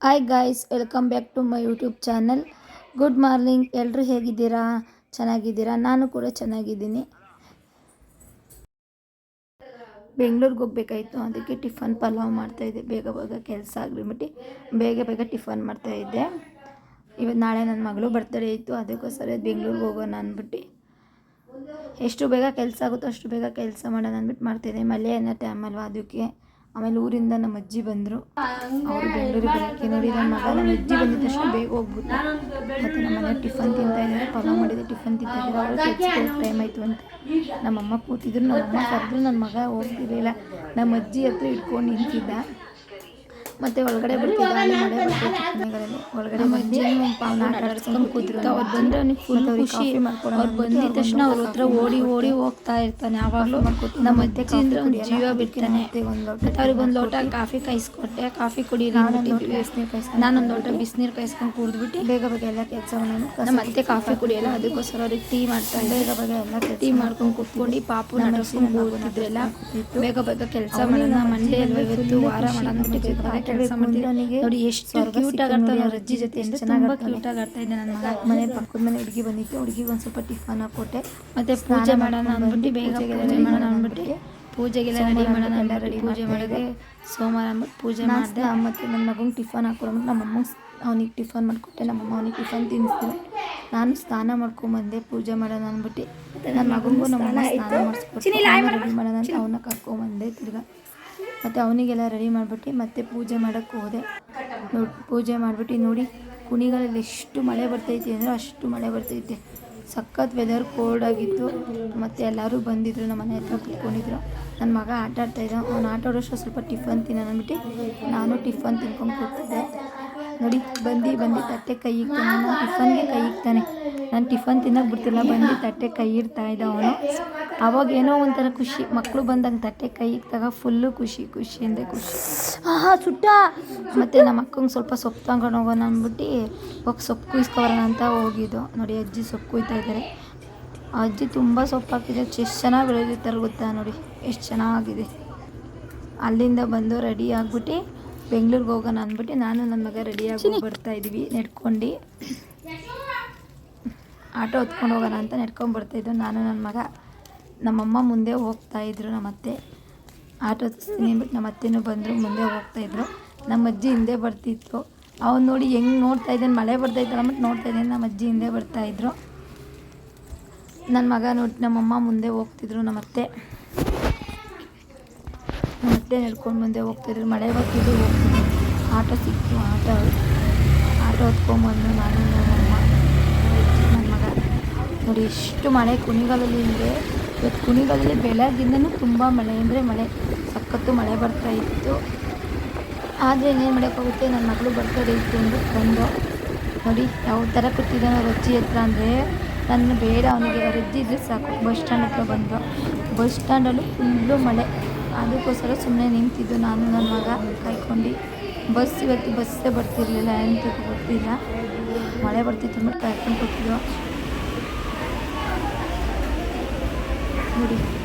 Hi guys, welcome back to my YouTube channel. Good morning. ಎಲ್ಲರೂ ಹೇಗಿದ್ದೀರಾ? ಚೆನ್ನಾಗಿದ್ದೀರಾ? ನಾನು ಕೂಡ ಚೆನ್ನಾಗಿದ್ದೀನಿ. ಬೆಂಗಳೂರಿಗೆ ಹೋಗ್ಬೇಕಾಯಿತು, ಅದಕ್ಕೆ ಟಿಫನ್ ಪಲಾವ್ ಮಾಡ್ತಾಯಿದ್ದೆ. ಬೇಗ ಬೇಗ ಕೆಲಸ ಆಗಿಬಿಟ್ಟು ಬೇಗ ಟಿಫನ್ ಮಾಡ್ತಾಯಿದ್ದೆ. ಇವತ್ತು ನಾಳೆ ನನ್ನ ಮಗಳು ಬರ್ತಡೇ ಇತ್ತು, ಅದಕ್ಕೋಸ್ಕರ ಬೆಂಗಳೂರಿಗೆ ಹೋಗೋಣ ಅಂದ್ಬಿಟ್ಟು ಎಷ್ಟು ಬೇಗ ಕೆಲಸ ಆಗುತ್ತೋ ಅಷ್ಟು ಬೇಗ ಕೆಲಸ ಮಾಡೋಣ ಅಂದ್ಬಿಟ್ಟು ಮಾಡ್ತಾಯಿದ್ದೆ. ಮಳೆ ಅನ್ನೋ ಟೈಮ್ ಅಲ್ವಾ, ಅದಕ್ಕೆ. ಆಮೇಲೆ ಊರಿಂದ ನಮ್ಮ ಅಜ್ಜಿ ಬಂದರು, ಅವರು ಬೆಂಗಳೂರಿಗೆ ಬರೋಕ್ಕೆ. ನೋಡಿ, ನನ್ನ ಮಗ ನಮ್ಮ ಅಜ್ಜಿ ಬಂದಿದ್ದ ತಕ್ಷಣ ಬೇಗ ಹೋಗ್ಬಿಟ್ಟು ಮತ್ತು ನಮ್ಮ ಮನೆ ಟಿಫನ್ ತಿಂತಾಯಿದ್ದಾರೆ. ಪಲಾವ್ ಮಾಡಿದೆ, ಟಿಫನ್ ತಿಂತಾಯಿದ್ದಾರೆ. ಅವರು ಕೆಲ್ಸಕ್ಕೆ ಟೈಮ್ ಆಯಿತು ಅಂತ ನಮ್ಮಮ್ಮ ಕೂತಿದ್ರು. ನಮ್ಮಮ್ಮ ಕರೆದ್ರು, ನನ್ನ ಮಗ ಹೋಗ್ತಿರಲಿಲ್ಲ. ನಮ್ಮ ಅಜ್ಜಿ ಹತ್ರ ಇಟ್ಕೊಂಡು ನಿಂತಿದ್ದ. ಮತ್ತು ಒಳಗಡೆ ಬರ್ತಿದ್ದ, ಅಲ್ಲಿ ಮಳೆ ಬರ್ತಿತ್ತು ಮನೆಗಳಲ್ಲಿ. ಒಳಗಡೆ ಅಜ್ಜಿ ಆಟಾಡ್ಸ್ಕೊಂಡು ಕೂತಿದ್ರು. ಅವ್ರು ಬಂದರೆ ಅವ್ನಿಗೆ ಫುಲ್ ಖುಷಿ. ಅವ್ರು ಬಂದಿದ್ದ ತಕ್ಷಣ ಅವ್ರ ಹತ್ರ ಓಡಿ ಹೋಗ್ತಾ ಇರ್ತಾನೆ. ಆವಾಗಲೂ ನಮ್ಮ ಅಜ್ಜಿ ಅಂದರೆ ಒಂದು ಜೀವ ಬಿಡ್ತಾನೆ. ಅವ್ರಿಗೆ ಒಂದು ಲೋಟ ಕಾಫಿ ಕಾಯಿಸ್ಕೊಟ್ಟೆ. ಕಾಫಿ ಕುಡೀರಿ, ನಾನೊಂದು ಲೋಟ ಬಿಸಿನೀರು ಕಾಯಿಸ್ಕೊಂಡು ಕುಡಿದ್ಬಿಟ್ಟು ಬೇಗ ಎಲ್ಲ ಕೆಲಸ ಮಾಡೋದು. ನಮ್ಮ ಅತ್ತೆ ಕಾಫಿ ಕುಡಿಯಲ್ಲ, ಅದಕ್ಕೋಸ್ಕರ ಅವ್ರಿಗೆ ಟೀ ಮಾಡ್ತಾ ಇದ್ದೆ. ಬೇಗ ಎಲ್ಲ ಟೀ ಮಾಡ್ಕೊಂಡು ಕುತ್ಕೊಂಡು ಪಾಪು ನಡ್ಸ್ಕೊಂಡು ಕೂತಿದ್ರೆಲ್ಲ ಬೇಗ ಕೆಲಸ ಮಾಡೋಣ. ಮಂಡೇ ಅಲ್ವಾ ಇವತ್ತು, ವಾರ ಮಾಡೋಣ ಕೆಲಸ ಮಾಡ್ತೀನಿ. ನೋಡಿ ಎಷ್ಟು ಕ್ಯೂಟ್ ಆಗಿರ್ತಾನೆ ಅವ್ರ ಅಜ್ಜಿ ಜೊತೆ, ಎಷ್ಟು ಚೆನ್ನಾಗಿ ಕ್ಯೂಟ್ ಆಗಿ ಆಡ್ತಾ ಇದ್ದೆ ನನ್ನ ಮಗ. ಮನೆ ಪಕ್ಕದ ಮನೆ ಹುಡುಗಿ ಬಂದಿತ್ತು, ಹುಡುಗಿಗೆ ಒಂದು ಸ್ವಲ್ಪ ಟಿಫನ್ ಹಾಕೊಟ್ಟೆ. ಮತ್ತೆ ಪೂಜೆ ಮಾಡೋಣ ಅಂದ್ಬಿಟ್ಟು ಬೇಗ ಪೂಜೆ ಮಾಡೋಣ ಅಂದ್ಬಿಟ್ಟು ಪೂಜೆಗೆಲ್ಲ ರೆಡಿ ಮಾಡೋಣ, ಎಲ್ಲ ರೆಡಿ ಪೂಜೆ ಮಾಡೋದೆ ಸೋಮವಾರ ಅಂದ್ಬಿಟ್ಟು ಪೂಜೆ ಮಾಡಿದೆ. ಮತ್ತು ನನ್ನ ಮಗಂಗೆ ಟಿಫನ್ ಹಾಕೊಡ್ಬಿಟ್ಟು ನಮ್ಮಮ್ಮ ಅವನಿಗೆ ಟಿಫನ್ ಮಾಡಿಕೊಟ್ಟೆ. ನಮ್ಮಮ್ಮ ಅವನಿಗೆ ಟಿಫನ್ ತಿನ್ನಿಸ್ತೀನಿ. ನಾನು ಸ್ನಾನ ಮಾಡ್ಕೊಂಬಂದೆ ಪೂಜೆ ಮಾಡೋಣ ಅಂದ್ಬಿಟ್ಟು. ನನ್ನ ಮಗನಿಗೂ ನಮ್ಮಮ್ಮ ಸ್ನಾನ ಮಾಡಿಸ್ಕೊಟ್ಟು ರೆಡಿ ಮಾಡೋಣ ಅಂತ ಅವನ್ನ ಕರ್ಕೊಂಬಂದೆ ತಿರ್ಗಾ. ಮತ್ತು ಅವನಿಗೆಲ್ಲ ರೆಡಿ ಮಾಡಿಬಿಟ್ಟು ಮತ್ತೆ ಪೂಜೆ ಮಾಡೋಕ್ಕೆ ಹೋದೆ. ಪೂಜೆ ಮಾಡಿಬಿಟ್ಟು ನೋಡಿ, ಕುಣಿಗಳಲ್ಲಿ ಎಷ್ಟು ಮಳೆ ಬರ್ತೈತೆ ಅಂದರೆ ಅಷ್ಟು ಮಳೆ ಬರ್ತೈತೆ. ಸಖತ್ ವೆದರ್ ಕೋಲ್ಡ್ ಆಗಿತ್ತು. ಮತ್ತು ಎಲ್ಲರೂ ಬಂದಿದ್ದರು, ನಮ್ಮ ಮನೆ ಹತ್ರ ಕುತ್ಕೊಂಡಿದ್ರು. ನನ್ನ ಮಗ ಆಟ ಆಡ್ತಾಯಿದ್ದ. ಅವ್ನು ಆಟ ಆಡೋಷ್ಟು ಸ್ವಲ್ಪ ಟಿಫನ್ ತಿನ್ನೋಣ ಅಂದ್ಬಿಟ್ಟು ನಾನು ಟಿಫನ್ ತಿನ್ಕೊಂಡು ಕೂತಿದ್ದೆ. ನೋಡಿ, ಬಂದು ತಟ್ಟೆ ಕೈ ಇಕ್ತಾನೆ. ನಾನು ಟಿಫನ್ಗೆ ಕೈ ಇಕ್ತಾನೆ. ನಾನು ಟಿಫನ್ ತಿನ್ನೋಕೆ ಬಿಡ್ತಿಲ್ಲ, ಬಂದು ತಟ್ಟೆ ಕೈ ಇಡ್ತಾ ಇದ್ದ ಅವನು. ಅವಾಗ ಏನೋ ಒಂಥರ ಖುಷಿ, ಮಕ್ಕಳು ಬಂದಂಗೆ ತಟ್ಟೆ ಕೈ ಇಕ್ತಾಗ ಫುಲ್ಲು ಖುಷಿ ಅಂದರೆ ಖುಷಿ. ಸುಟ್ಟ. ಮತ್ತು ನಮ್ಮ ಅಕ್ಕಂಗೆ ಸ್ವಲ್ಪ ಸೊಪ್ಪು ತಗೊಂಡು ಹೋಗೋಣ ಅಂದ್ಬಿಟ್ಟು ಹೋಗಿ ಸೊಪ್ಪು ಕುಯ್ಸ್ಕೊಬರೋಣ ಅಂತ ಹೋಗಿದ್ದು. ನೋಡಿ, ಅಜ್ಜಿ ಸೊಪ್ಪು ಕುಯ್ತಾ ಇದ್ದಾರೆ. ಅಜ್ಜಿ ತುಂಬ ಸೊಪ್ಪು ಹಾಕಿದೆ, ಎಷ್ಟು ಚೆನ್ನಾಗಿ ಬೆಳೆದಿರ್ತಾರೆ ಗೊತ್ತಾ. ನೋಡಿ ಎಷ್ಟು ಚೆನ್ನಾಗಿದೆ. ಅಲ್ಲಿಂದ ಬಂದು ರೆಡಿ ಆಗಿಬಿಟ್ಟು ಬೆಂಗಳೂರಿಗೆ ಹೋಗೋಣ ಅಂದ್ಬಿಟ್ಟು ನಾನು ನನ್ನ ಮಗ ರೆಡಿಯಾಗಿ ಬರ್ತಾಯಿದ್ವಿ ನೆಡ್ಕೊಂಡು. ಆಟೋ ಹೊತ್ಕೊಂಡು ಹೋಗೋಣ ಅಂತ ನೆಡ್ಕೊಂಡು ಬರ್ತಾಯಿದ್ದು ನಾನು ನನ್ನ ಮಗ. ನಮ್ಮಮ್ಮ ಮುಂದೆ ಹೋಗ್ತಾಯಿದ್ರು, ನಮ್ಮ ಅತ್ತೆ ಆಟೋ ಹತ್ತಿಸ್ತೀನಿ ಅಂದ್ಬಿಟ್ಟು ನಮ್ಮ ಅತ್ತೆನೂ ಬಂದರು, ಮುಂದೆ ಹೋಗ್ತಾಯಿದ್ರು. ನಮ್ಮ ಅಜ್ಜಿ ಹಿಂದೆ ಬರ್ತಿತ್ತು. ಅವ್ನು ನೋಡಿ ಹೆಂಗೆ ನೋಡ್ತಾ ಇದ್ದಾನೆ, ಮಳೆ ಬರ್ತಾಯಿತ್ತು ಅಂದ್ಬಿಟ್ಟು ನೋಡ್ತಾ ಇದ್ದಾನೆ. ನಮ್ಮ ಅಜ್ಜಿ ಹಿಂದೆ ಬರ್ತಾಯಿದ್ರು. ನನ್ನ ಮಗ ನೋಡಿ ನಮ್ಮಮ್ಮ ಮುಂದೆ ಹೋಗ್ತಿದ್ರು. ನಮ್ಮ ಅತ್ತೆ ನಡ್ಕೊಂಡು ಮುಂದೆ ಹೋಗ್ತಾಯಿದ್ರು. ಮಳೆ ಬರ್ತಿದ್ದು ಹೋಗ್ತಿದ್ರು. ಆಟೋ ಸಿಕ್ತು, ಆಟೋ ಹೊತ್ಕೊಂಬಂದು ನಾನು ನಮ್ಮಮ್ಮ ನನ್ನ ಮಗ. ನೋಡಿ ಎಷ್ಟು ಮಳೆ ಕುಣಿಗಲಲ್ಲಿ ಇದೆ. ಇವತ್ತು ಕುಣಿಗಲಲ್ಲಿ ಬೆಳಗ್ಗಿಂದನೂ ತುಂಬ ಮಳೆ ಅಂದರೆ ಮಳೆ, ಸಖತ್ತು ಮಳೆ ಬರ್ತಾ ಇತ್ತು. ಆದರೆ ಇನ್ನೇನು ಮಾಡೋಕ್ಕಾಗುತ್ತೆ, ನನ್ನ ಮಗಳು ಬರ್ತಡೇ ಇತ್ತು ಅಂದ್ಬಿಟ್ಟು ಬಂದು. ನೋಡಿ ಯಾವ ಥರ ಕೂತಿದ್ದಾನೆ ಅವ್ರ ಅಜ್ಜಿ ಹತ್ರ ಅಂದರೆ ನನ್ನ ಬೇಡ ಅವನಿಗೆ. ಅವ್ರ ಅಜ್ಜಿ ಇದ್ರೆ ಸಾಕು. ಬಸ್ ಸ್ಟ್ಯಾಂಡ್ ಹತ್ರ ಬಂದು, ಬಸ್ ಸ್ಟ್ಯಾಂಡಲ್ಲೂ ಫುಲ್ಲು ಮಳೆ. ಅದಕ್ಕೋಸ್ಕರ ಸುಮ್ಮನೆ ನಿಂತಿದ್ದು ನಾನು ನನ್ನ ಮಗ ಕಾಯ್ಕೊಂಡು. ಇವತ್ತು ಬಸ್ಸೇ ಬರ್ತಿರಲಿಲ್ಲ, ಎಂತ ಗೊತ್ತಿಲ್ಲ, ಮಳೆ ಬರ್ತಿತ್ತು ಅಂದ್ಬಿಟ್ಟು ಕಾಯ್ಕೊಂಡು ಕೂತಿದ್ದು. ನೋಡಿ,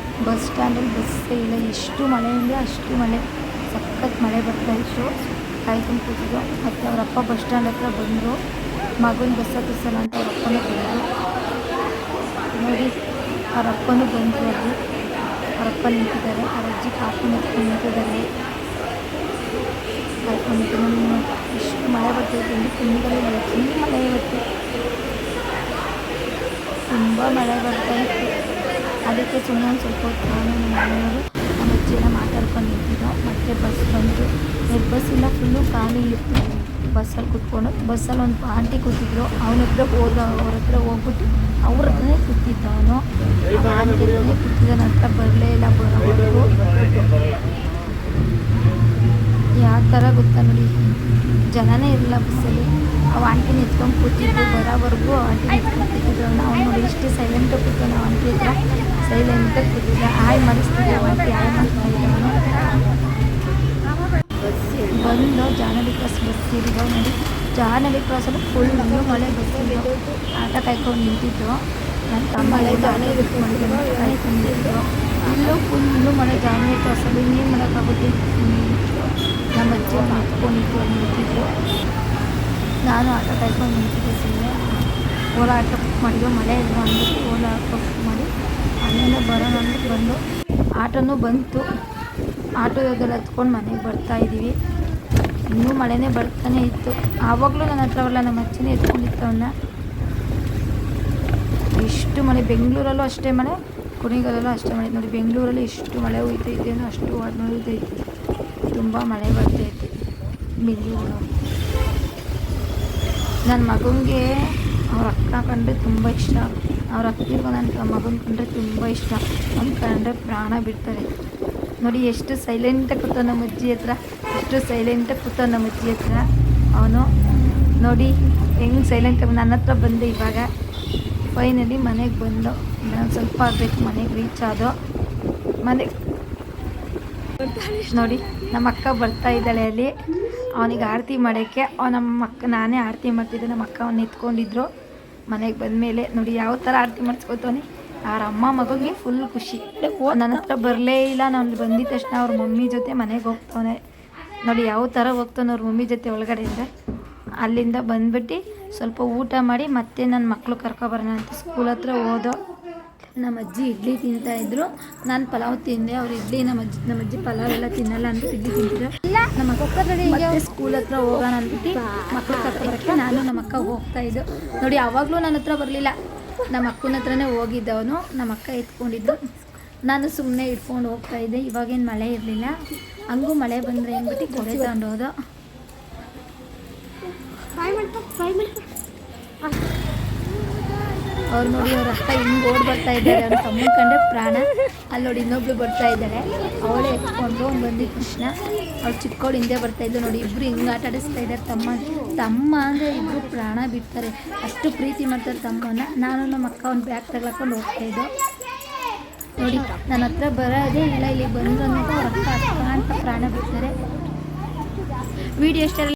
ಬಸ್ ಸ್ಟ್ಯಾಂಡಲ್ಲಿ ಬಸ್ಸೇ ಇಲ್ಲ, ಎಷ್ಟು ಮಳೆ ಅಂದರೆ ಅಷ್ಟು ಮಳೆ, ಸಖತ್ ಮಳೆ ಬರ್ತಾಯಿತ್ತು. ಕಾಯ್ಕೊಂಡು ಕೂತಿದ್ದು. ಮತ್ತು ಅವರಪ್ಪ ಬಸ್ ಸ್ಟ್ಯಾಂಡ್ ಹತ್ರ ಬಂದರು. ಮಗನ ಬಸ್ ಹತ್ತಿಸೋಣ ಅಂತ ಅವ್ರ ಅಪ್ಪನೂ ಬಂದರು. ನೋಡಿ, ಅವ್ರ ಅಪ್ಪನೂ ಬಂದರು. ಅಲ್ಲಿ ಅವರಪ್ಪ ನಿಂತಿದ್ದಾರೆ, ಅವ್ರ ಅಜ್ಜಿ ಕಾಫಿ ನಿಂತ್ಕೊಂಡು ನಿಂತಿದ್ದಾರೆ. ಕಾಯ್ಕೊಂಡಿದ್ದು ನೋಡಿ ಎಷ್ಟು ಮಳೆ ಬರ್ತೈತೆ ಅಂದರೆ ಕುಣಿಗಲಲ್ಲಿ ಎಷ್ಟು ಮಳೆ ಇವತ್ತು, ತುಂಬ ಮಳೆ ಬರ್ತಾಯಿತ್ತು. ಅದಕ್ಕೆ ಸುಮ್ಮನೆ ಒಂದು ಸ್ವಲ್ಪ ಹೊತ್ತು ನಾನು ನಮ್ಮ ಮನೆಯವರು ನಮ್ಮ ಅಜ್ಜಿ ಎಲ್ಲ ಮಾತಾಡ್ಕೊಂಡು ನಿಂತಿದ್ದೋ. ಮತ್ತು ಬಸ್ ಬಂತು. ಬಸ್ಸಿಲ್ಲ, ಫುಲ್ಲು ಖಾಲಿ ಇತ್ತು. ಬಸ್ಸಲ್ಲಿ ಕೂತ್ಕೊಂಡು, ಬಸ್ಸಲ್ಲಿ ಒಂದು ಆಂಟಿ ಕೂತಿದ್ರು. ಅವನ ಹತ್ರ ಅವ್ರ ಹತ್ರ ಹೋಗ್ಬಿಟ್ಟು ಅವ್ರ ಹತ್ರನೇ ಕೂತಿದ್ದ ಅವನು. ಆಂಟಿ ಹತ್ರನೇ ಕೂತಿದ್ದ. ನಂತರ ಬರಲೇ ಇಲ್ಲ ಬರೋವರೆಗೂ. ಯಾವ ಥರ ಗೊತ್ತಾ ನೋಡಿ, ಜನನೇ ಇರಲಿಲ್ಲ ಬಸ್ಸಲ್ಲಿ. ಅವು ಆಂಟಿನ ಎತ್ಕೊಂಡು ಕೂತಿದ್ದು, ಬರೋವರೆಗೂ ಆಂಟಿ ಎತ್ಕೊಂಡು ಕೂತಿದ್ರು. ಅವ್ನು ನೋಡಿ ಎಷ್ಟು ಸೈಲೆಂಟಾಗಿ ಕೂತಾನೆ. ಆಂಟಿ ಹತ್ರ ಸೈಲೆಂಟಾಗಿ ಕೂತಿದ್ದ. ಹಾಯ್ ಮಾಡಿಸ್ತಿದ್ದೆ, ಆಂಟಿ ಹಾಯ್ ಮಾಡ್ತಾಯಿದ್ದ ಅವನು. ಬಂದು ಜಾಹ್ನವಿ ಕ್ರಾಸ್ ಬಸ್ ಇರಿದೋ. ನೋಡಿ, ಜಾಹ್ನವಿ ಕ್ರಾಸಲ್ಲಿ ಫುಲ್ಲು ಮಳೆ ಬಸ್ಸಿದ್ದು. ಆಟ ಕಾಯ್ಕೊಂಡು ನಿಂತಿದ್ದು. ನನ್ನ ತಮ್ಮ ಜಾಹ್ನವಿ ಕಾಯ್ಕೊಂಡಿದ್ದು. ಇಲ್ಲೂ ಫುಲ್ಲು ಮಳೆ ಜಾಹ್ನವಿ ಕ್ರಾಸಲ್ಲಿ. ಇನ್ನೇನು ಮಾಡೋಕ್ಕಾಗುತ್ತೆ. ನಮ್ಮ ಅಜ್ಜಿ ನಿಂತ್ಕೊಂಡಿದ್ದು ಅಲ್ಲಿ ನಿಂತಿದ್ರು. ನಾನು ಆಟೋ ಕಾಯ್ಕೊಂಡು ನಿಂತಿದ್ದೆ ಸುಮ್ಮನೆ. ಓಲಾ ಆಟೋ ಬುಕ್ ಮಾಡಿದ್ದು, ಮಳೆ ಇಲ್ವ ಅಂದ್ಬಿಟ್ಟು ಓಲಾ ಆಟೋ ಬುಕ್ ಮಾಡಿ ಅಲ್ಲಿಂದ ಬರೋಣ ಅಂದ್ಬಿಟ್ಟು ಬಂದು ಆಟೋನೂ ಬಂತು. ಆಟೋದಲ್ಲಿ ಹತ್ಕೊಂಡು ಮನೆಗೆ ಬರ್ತಾಯಿದ್ದೀವಿ. ಇನ್ನೂ ಮಳೆನೇ ಬರ್ತಾನೆ ಇತ್ತು. ಆವಾಗಲೂ ನನ್ನ ಹತ್ರ ಬರಲ್ಲ, ನಮ್ಮ ಅಜ್ಜಿನೇ ಎತ್ಕೊಂಡಿತ್ತು ಅವನ್ನ. ಎಷ್ಟು ಮಳೆ, ಬೆಂಗಳೂರಲ್ಲೂ ಅಷ್ಟೇ ಮಳೆ, ಕುಣಿಗಲಲ್ಲೂ ಅಷ್ಟೇ ಮಳೆ. ನೋಡಿ ಬೆಂಗಳೂರಲ್ಲಿ ಎಷ್ಟು ಮಳೆ ಹೋಯ್ತೈತೆ ಅಂದರೆ ಅಷ್ಟು ಮಳೆ ಹೋಯ್ತೈತೆ. ತುಂಬ ಮಳೆ ಬರ್ತೈತೆ ಬೆಂಗಳೂರು. ನನ್ನ ಮಗನಿಗೆ ಅವ್ರ ಅಕ್ಕ ಕಂಡ್ರೆ ತುಂಬ ಇಷ್ಟ. ಅವ್ರ ಅಕ್ಕಿಗೂ ನನ್ನ ಮಗನ ಕಂಡ್ರೆ ತುಂಬ ಇಷ್ಟ. ಅವ್ನ ಕಂಡ್ರೆ ಪ್ರಾಣ ಬಿಡ್ತಾರೆ. ನೋಡಿ ಎಷ್ಟು ಸೈಲೆಂಟಾಗಿ ಕೂತ ನಮ್ಮ ಅಜ್ಜಿ ಹತ್ರ, ಎಷ್ಟು ಸೈಲೆಂಟಾಗಿ ಕೂತ ನಮ್ಮ ಅಜ್ಜಿ ಹತ್ರ ಅವನು. ನೋಡಿ ಹೆಂಗೆ ಸೈಲೆಂಟಾಗಿ ನನ್ನ ಹತ್ರ ಬಂದೆ. ಇವಾಗ ಫೈನಲಿ ಮನೆಗೆ ಬಂದು ನಾನು ಸ್ವಲ್ಪ ಆಗಬೇಕು ಮನೆಗೆ ರೀಚ್ ಆದೋ. ಮನೆಗೆ ನೋಡಿ ನಮ್ಮ ಅಕ್ಕ ಬರ್ತಾ ಇದ್ದಾಳೆ ಅಲ್ಲಿ ಅವನಿಗೆ ಆರತಿ ಮಾಡೋಕ್ಕೆ. ನಮ್ಮ ಅಕ್ಕ, ನಾನೇ ಆರತಿ ಮಾಡ್ತಿದ್ದೆ, ನಮ್ಮ ಅಕ್ಕ ಅವನ್ನ ಎತ್ಕೊಂಡಿದ್ರು. ಮನೆಗೆ ಬಂದಮೇಲೆ ನೋಡಿ ಯಾವ ಥರ ಆರತಿ ಮಾಡಿಸ್ಕೊತವನೆ. ಅವ್ರ ಅಮ್ಮ ಮಗನಿಗೆ ಫುಲ್ ಖುಷಿ. ನನ್ನ ಹತ್ರ ಬರಲೇ ಇಲ್ಲ. ನಾನು ಬಂದಿದ್ದ ತಕ್ಷಣ ಅವ್ರ ಮಮ್ಮಿ ಜೊತೆ ಮನೆಗೆ ಹೋಗ್ತವನೆ. ನೋಡಿ ಯಾವ ಥರ ಹೋಗ್ತಾನೆ ಅವ್ರ ಮಮ್ಮಿ ಜೊತೆ ಒಳಗಡೆಯಿಂದ. ಅಲ್ಲಿಂದ ಬಂದ್ಬಿಟ್ಟು ಸ್ವಲ್ಪ ಊಟ ಮಾಡಿ ಮತ್ತೆ ನನ್ನ ಮಕ್ಕಳು ಕರ್ಕೊಬರೋಣ ಅಂತ ಸ್ಕೂಲ್ ಹತ್ರ ಹೋದೋ. ನಮ್ಮ ಅಜ್ಜಿ ಇಡ್ಲಿ ತಿಂತಾಯಿದ್ರು, ನಾನು ಪಲಾವ್ ತಿಂದೆ. ಅವ್ರು ಇಡ್ಲಿ ನಮ್ಮ ಅಜ್ಜಿ ಪಲಾವ್ ಎಲ್ಲ ತಿನ್ನಲ್ಲ ಅಂದ್ಬಿಟ್ಟು ಇಡ್ಲಿ ತಿಂತಿದ್ರು. ನಮ್ಮ ಮತ್ತೆ ಸ್ಕೂಲ್ ಹತ್ರ ಹೋಗೋಣ ಅಂದ್ಬಿಟ್ಟು ಮಕ್ಕಳು ಕರ್ಕೊಬರೋಕ್ಕೆ ನಾನು ನಮ್ಮ ಅಕ್ಕ ಹೋಗ್ತಾಯಿದ್ದು. ನೋಡಿ ಆವಾಗಲೂ ನನ್ನ ಹತ್ರ ಬರಲಿಲ್ಲ, ನಮ್ಮ ಅಕ್ಕನ ಹತ್ರನೇ ಹೋಗಿದ್ದವನು. ನಮ್ಮ ಅಕ್ಕ ಎತ್ಕೊಂಡಿದ್ದು, ನಾನು ಸುಮ್ಮನೆ ಇಟ್ಕೊಂಡು ಹೋಗ್ತಾಯಿದ್ದೆ. ಇವಾಗೇನು ಮಳೆ ಇರಲಿಲ್ಲ, ಹಂಗೂ ಮಳೆ ಬಂದರೆ ಅಂದ್ಬಿಟ್ಟು ಕೊಡೆ ತಗೊಂಡು ಹೋದೋ. ಅವ್ರು ನೋಡಿ ಅವ್ರ ಅಕ್ಕ ಹಿಂಗೆ ಓಡಿ ಬರ್ತಾ ಇದ್ದಾರೆ. ಅವ್ರ ತಮ್ಮನ ಕಂಡ್ರೆ ಪ್ರಾಣ. ಅಲ್ಲಿ ನೋಡಿ ಇನ್ನೊಬ್ಳು ಬರ್ತಾ ಇದ್ದಾಳೆ, ಅವಳೇ ಎತ್ಕೊಂಡು ಬಂದಿದ್ದ ತಕ್ಷಣ ಅವ್ಳು ಚಿಕ್ಕವಳು ಹಿಂದೆ ಬರ್ತಾಯಿದ್ದು. ನೋಡಿ ಇಬ್ಬರು ಹಿಂಗೆ ಆಟ ಆಡಿಸ್ತಾ ಇದ್ದಾರೆ. ತಮ್ಮ ಅಂದರೆ ಇಬ್ಬರು ಪ್ರಾಣ ಬಿಡ್ತಾರೆ, ಅಷ್ಟು ಪ್ರೀತಿ ಮಾಡ್ತಾರೆ ತಮ್ಮನ. ನಾನು ನಮ್ಮ ಅಕ್ಕ ಒಂದು ಬ್ಯಾಗ್ ತಗೊಳ್ಕೊಂಡು ಹೋಗ್ತಾಯಿದ್ದು. ನೋಡಿ ನನ್ನ ಹತ್ರ ಬರೋದೇ ಇಲ್ಲ, ಇಲ್ಲಿ ಬಂದು ಅಂತ ಅವ್ರ ಅಕ್ಕ ಅಂತ ಪ್ರಾಣ ಬಿಡ್ತಾರೆ. ವಿಡಿಯೋ ಇಷ್ಟ